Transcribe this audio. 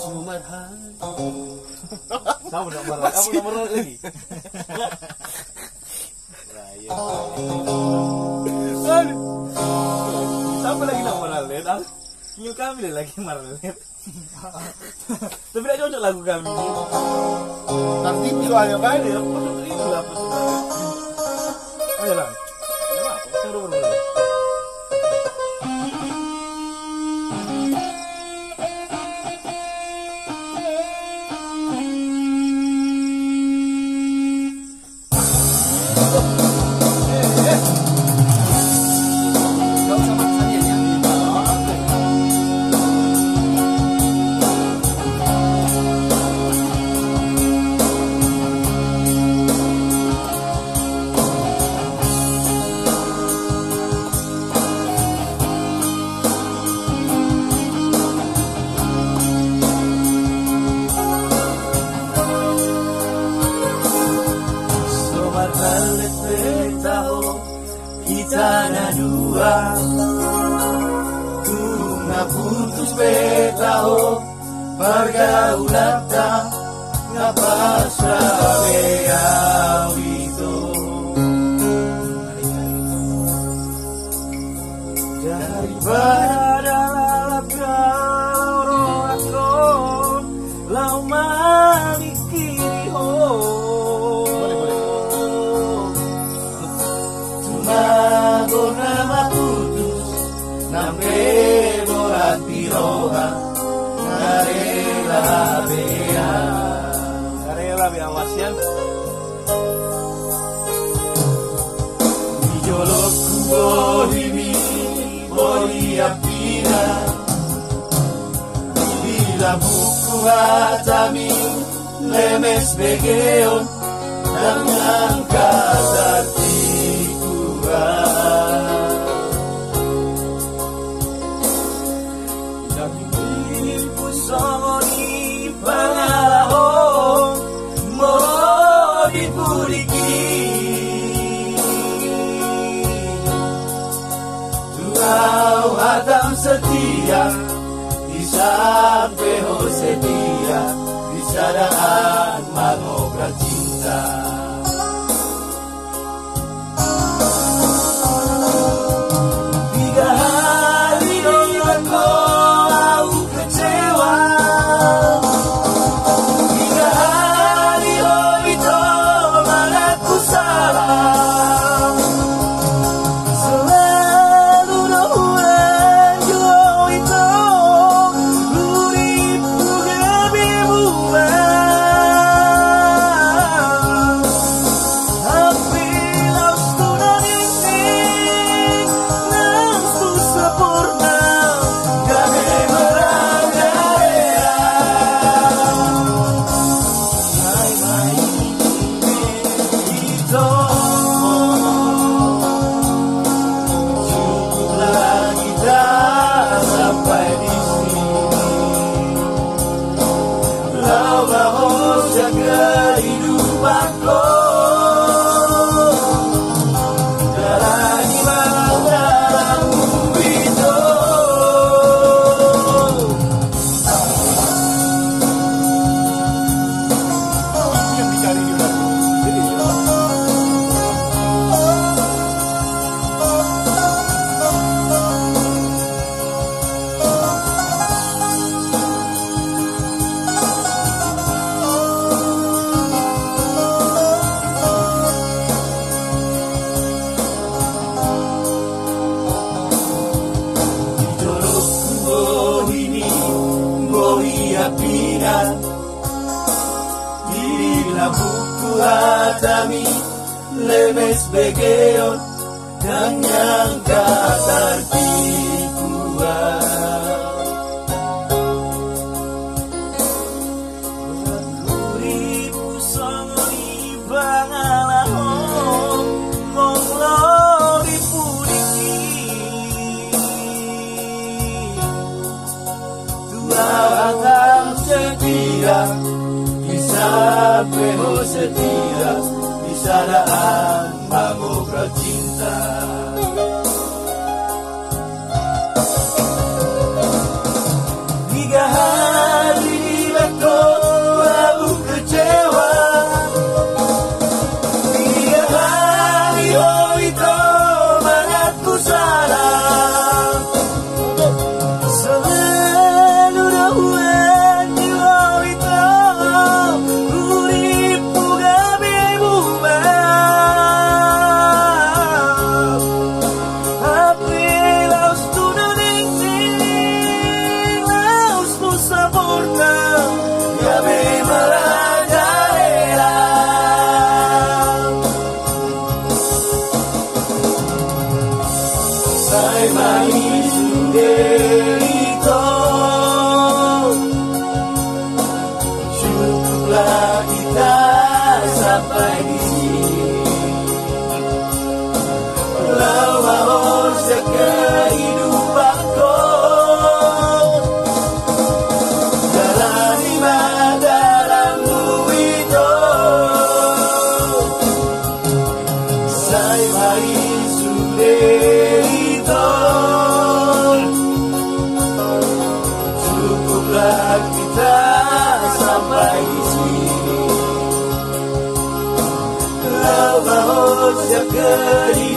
Sumarhan. Kamu nomor lagi. Siapa lagi nomor Marlet? Nyu kami lagi Marlet. Tapi tidak cocok lagu kami. Nanti soalnya kan ya, itu apa sudah. Ayo lang. Apa? Seru benar. Tanah dua Tuna putus betaho Pergaulan tak Ngapasrah beawito Daripada lalap Lau malikiri nama putus nampe borat biroha karela bea wasian dijolok kubohimi boliapina bila buku hatami lemes begeon dan angkat Songoni pangalahong mo dipuriki Tuau hatam setia di sampai setia di sadaan mangobra cinta Bila buku hatami lemes begeon dan nyangka tertipuan Kuripu songoni bangalahong monglo dipuriki Tuhan setia sampai setia di sadaan mangobra cinta sudah itu, cukuplah kita sampai di sini. Lelah kehidupanku, jalani dalammu itu. Saya sudah itu, cukuplah kita sampai di sini. Lelah kehidupanku,